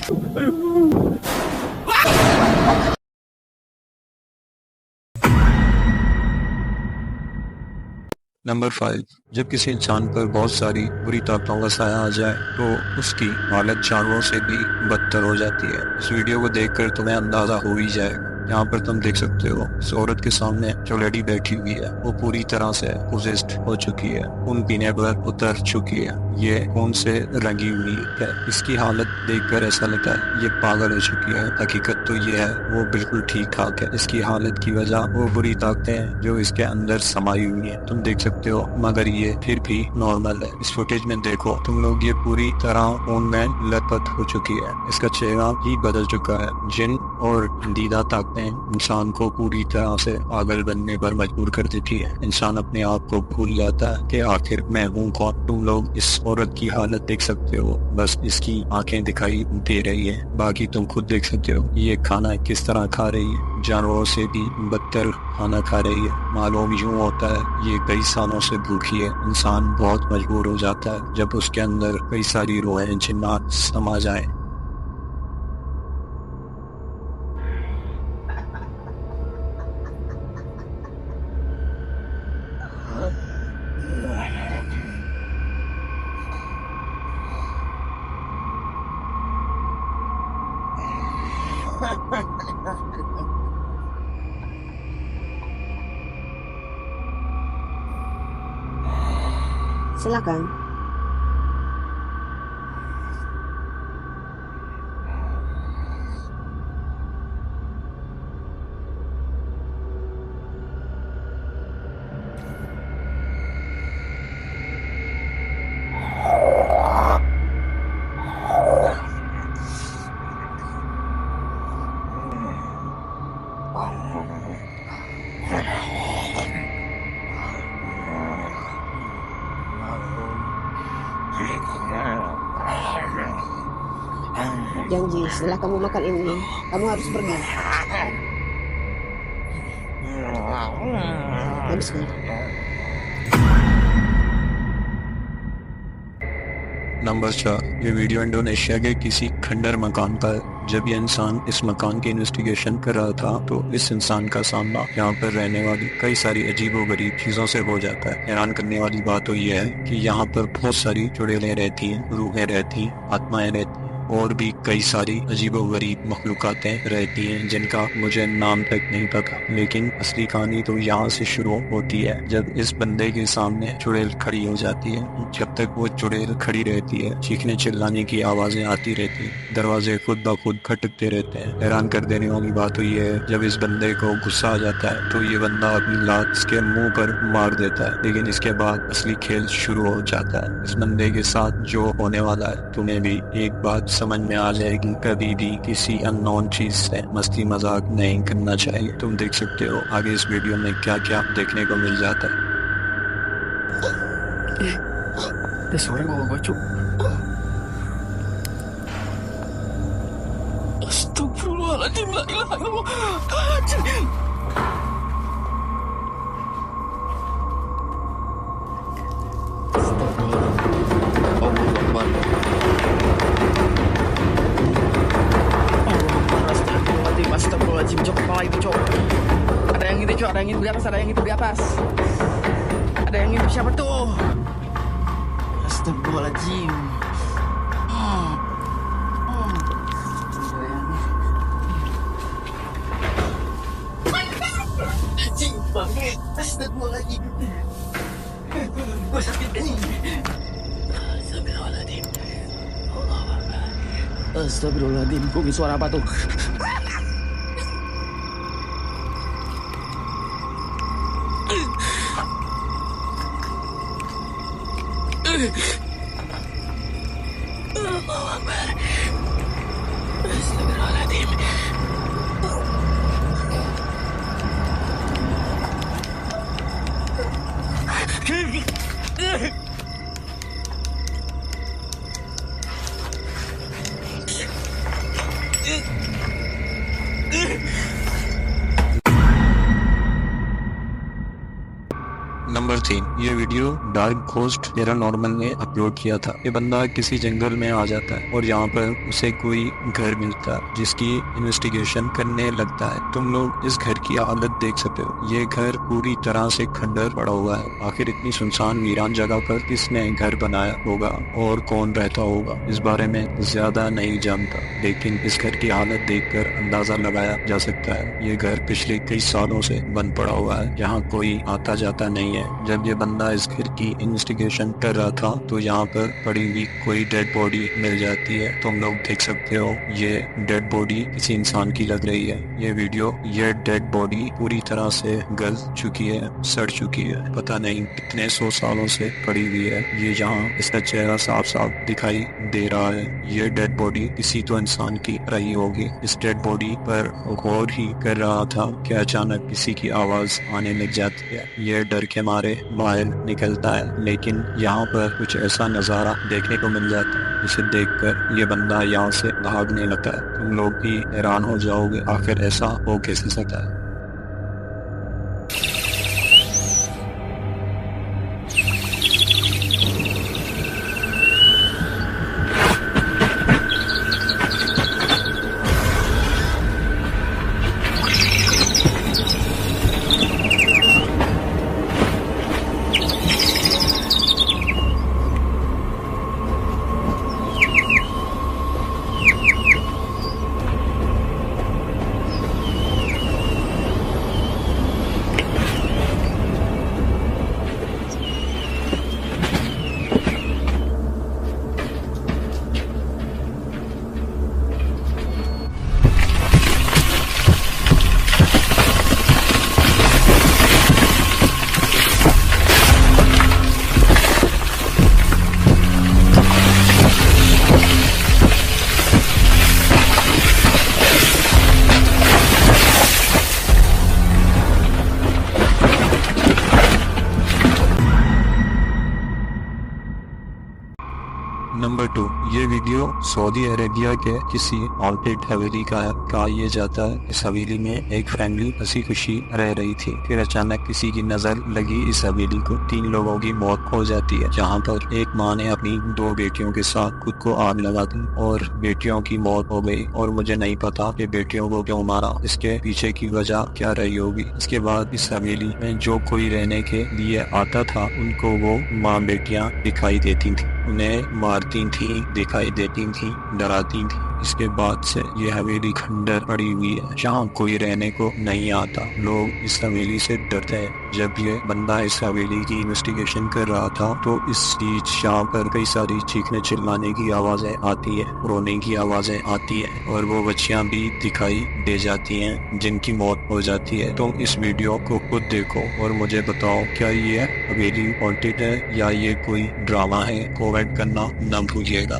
Number 5, जब किसी इंसान पर बहुत सारी बुरी ताकतों का साया आ जाए तो उसकी हालत जानवरों से भी बदतर हो जाती है। इस वीडियो को देखकर तुम्हें अंदाजा हो ही जाएगा। यहाँ पर तुम देख सकते हो इस औरत के सामने जो लेडी बैठी हुई है वो पूरी तरह से पोजेस्ड हो चुकी है, खून पीने पर उतर चुकी है, ये खून से रंगी हुई है। इसकी हालत देखकर ऐसा लगता है ये पागल हो चुकी है। हकीकत तो ये है वो बिल्कुल ठीक ठाक है। इसकी हालत की वजह वो बुरी ताकतें हैं जो इसके अंदर समाई हुई है, तुम देख सकते हो, मगर ये फिर भी नॉर्मल है। इस फुटेज में देखो तुम लोग, ये पूरी तरह खून में लथपथ हो चुकी है, इसका चेहरा ही बदल चुका है। जिन और दीदा ताकतें इंसान को पूरी तरह से पागल बनने पर मजबूर कर देती है। इंसान अपने आप को भूल जाता है कि आखिर मैं हूँ कौन। तुम लोग इस औरत की हालत देख सकते हो, बस इसकी आंखें दिखाई दे रही है, बाकी तुम खुद देख सकते हो ये खाना किस तरह खा रही है, जानवरों से भी बदतर खाना खा रही है। मालूम यूं होता है ये कई सालों से भूखी है। इंसान बहुत मजबूर हो जाता है जब उसके अंदर कई सारी रूहें जिन्नात समा जाएं। Silakan. Janji, setelah kamu makan ini, kamu harus pergi. Habiskan. Number 4, ये वीडियो इंडोनेशिया के किसी खंडर मकान का है। जब ये इंसान इस मकान की इन्वेस्टिगेशन कर रहा था तो इस इंसान का सामना यहाँ पर रहने वाली कई सारी अजीबोगरीब चीजों से हो जाता है। हैरान करने वाली बात तो ये है कि यहाँ पर बहुत सारी चुड़ैलें रहती हैं, रूहें रहती हैं, आत्माएं रहती हैं और भी कई सारी अजीबोगरीब मखलूकातें रहती हैं जिनका मुझे नाम तक नहीं पता। लेकिन असली कहानी तो यहाँ से शुरू होती है जब इस बंदे के सामने चुड़ैल खड़ी हो जाती है। जब तक वो चुड़ैल खड़ी रहती है चीखने चिल्लाने की आवाजें आती रहती हैं, दरवाजे खुद ब खुद खटकते रहते हैं। हैरान कर देने वाली बात तो ये है जब इस बंदे को गुस्सा आ जाता है तो ये बंदा अपनी लात इसके मुंह पर मार देता है। लेकिन इसके बाद असली खेल शुरू हो जाता है। इस बंदे के साथ जो होने वाला है तुम्हें भी एक बात समझ में आ जाएगी, कभी भी किसी अननोन चीज से मस्ती मजाक नहीं करना चाहिए। तुम देख सकते हो आगे इस वीडियो में क्या क्या देखने को मिल जाता है। Ada suara bawa gue, Cuk. Astagfirullahaladzim, la ilaha illallah. Astagfirullah. Allahu Akbar. Allahu Akbar. Astagfirullahaladzim, astagfirullahaladzim. Cuk, kepala itu, Cuk. Ada yang itu, Cuk, ada yang itu di atas, ada yang itu di atas. Ada yang itu siapa tuh? Astagfirullahaladzim. Anjing banget. Astagfirullahaladzim. Gue sakit nih. Astagfirullahaladzim. Allahu Akbar. Astagfirullahaladzim. Gue suara apa tuh? Allahu Akbar. Astagfirullahaladzim. Number scene. ये video dark ghost paranormal ने upload किया था। ये बंदा किसी जंगल में आ जाता है और यहाँ पर उसे कोई घर मिलता है जिसकी इन्वेस्टिगेशन करने लगता है। तुम लोग इस घर की हालत देख सकते हो। ये घर पूरी तरह से खंडर पड़ा हुआ है। आखिर इतनी सुनसान वीरान जगह पर किसने घर बनाया होगा और कौन रहता होगा, इस बारे में ज्यादा नहीं जानता, लेकिन इस घर की हालत देखकर अंदाजा लगाया जा सकता है ये घर पिछले कई सालों से बंद पड़ा हुआ है। यहाँ कोई आता जाता नहीं है। जब ये बंदा इस घर की इन्वेस्टिगेशन कर रहा था तो यहाँ पर पड़ी हुई कोई डेड बॉडी मिल जाती है। तुम लोग देख सकते हो ये डेड बॉडी किसी इंसान की लग रही है। ये डेड बॉडी पूरी तरह से गल चुकी है, सड़ चुकी है। पता नहीं कितने 100 सालों से पड़ी हुई है। ये यहाँ इसका चेहरा साफ साफ दिखाई दे रहा है। ये डेड बॉडी किसी तो इंसान की रही होगी। इस डेड बॉडी पर गौर ही कर रहा था कि अचानक किसी की आवाज आने लग जाती है। ये डर के मारे बाहर निकलता है, लेकिन यहाँ पर कुछ ऐसा नजारा देखने को मिल जाता है जिसे देखकर ये बंदा यहाँ से भागने लगता है। तुम लोग भी हैरान हो जाओगे आखिर ऐसा हो कैसे सकता है। नंबर 2, ये वीडियो सऊदी अरेबिया के किसी हॉन्टेड हवेली का है। कहा यह जाता है इस हवेली में एक फैमिली हंसी खुशी रह रही थी। फिर अचानक किसी की नजर लगी इस हवेली को। 3 लोगों की मौत हो जाती है, जहाँ पर एक माँ ने अपनी 2 बेटियों के साथ खुद को आग लगा दी और बेटियों की मौत हो गई। और मुझे नहीं पता कि बेटियों को क्यों मारा, इसके पीछे की वजह क्या रही होगी। इसके बाद इस हवेली में जो कोई रहने के लिए आता था उनको वो माँ बेटियाँ दिखाई देती थी, उन्हें मारती थी, दिखाई देती थी, डराती थी। इसके बाद से ये हवेली खंडर पड़ी हुई है, जहाँ कोई रहने को नहीं आता। लोग इस हवेली से डरते हैं। जब ये बंदा इस हवेली की इन्वेस्टिगेशन कर रहा था तो इस बीच यहाँ पर कई सारी चीखने चिल्लाने की आवाजें आती है, रोने की आवाजें आती है और वो बच्चियाँ भी दिखाई दे जाती हैं जिनकी मौत हो जाती है। तुम इस वीडियो को खुद देखो और मुझे बताओ क्या ये हवेली हॉन्टेड है या ये कोई ड्रामा है। कमेंट करना ना भूलिएगा।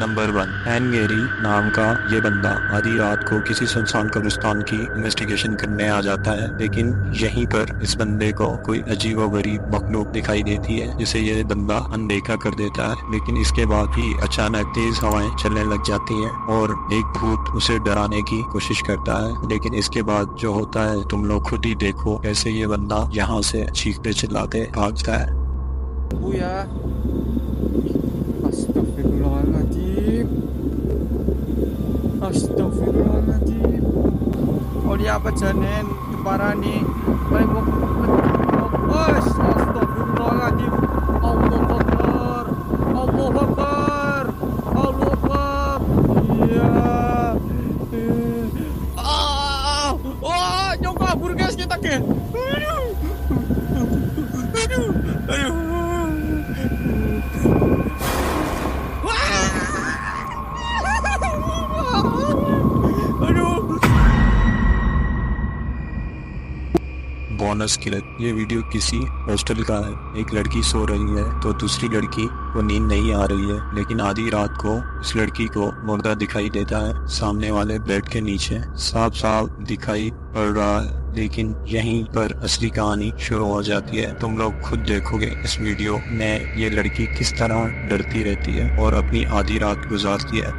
नंबर 1, हैनगेरी नाम का ये बंदा आधी रात को किसी सुनसान कब्रिस्तान की इन्वेस्टिगेशन करने आ जाता है, लेकिन यहीं पर इस बंदे को कोई अजीबोगरीब मखलूक दिखाई देती है जिसे ये बंदा अनदेखा कर देता है। लेकिन इसके बाद ही अचानक तेज हवाएं चलने लग जाती हैं और एक भूत उसे डराने की कोशिश करता है। लेकिन इसके बाद जो होता है तुम लोग खुद ही देखो कैसे ये बंदा यहाँ से चीखते चिल्लाते भागता है। Buya. Astagfirullahaladzim. Astagfirullahaladzim. Aulia apa janen parani. Baik bos. Astagfirullahaladzim. Allahu Akbar. Allahu Akbar. Allahu Akbar. Iya. kabur guys kita ke. Aduh. Bonus clip, ये वीडियो किसी हॉस्टल का है। एक लड़की सो रही है तो दूसरी लड़की को नींद नहीं आ रही है, लेकिन आधी रात को इस लड़की को मुर्दा दिखाई देता है सामने वाले बेड के नीचे। साफ साफ दिखाई पड़ रहा है, लेकिन यहीं पर असली कहानी शुरू हो जाती है। तुम लोग खुद देखोगे इस वीडियो में ये लड़की किस तरह डरती रहती है और अपनी आधी रात गुजारती है।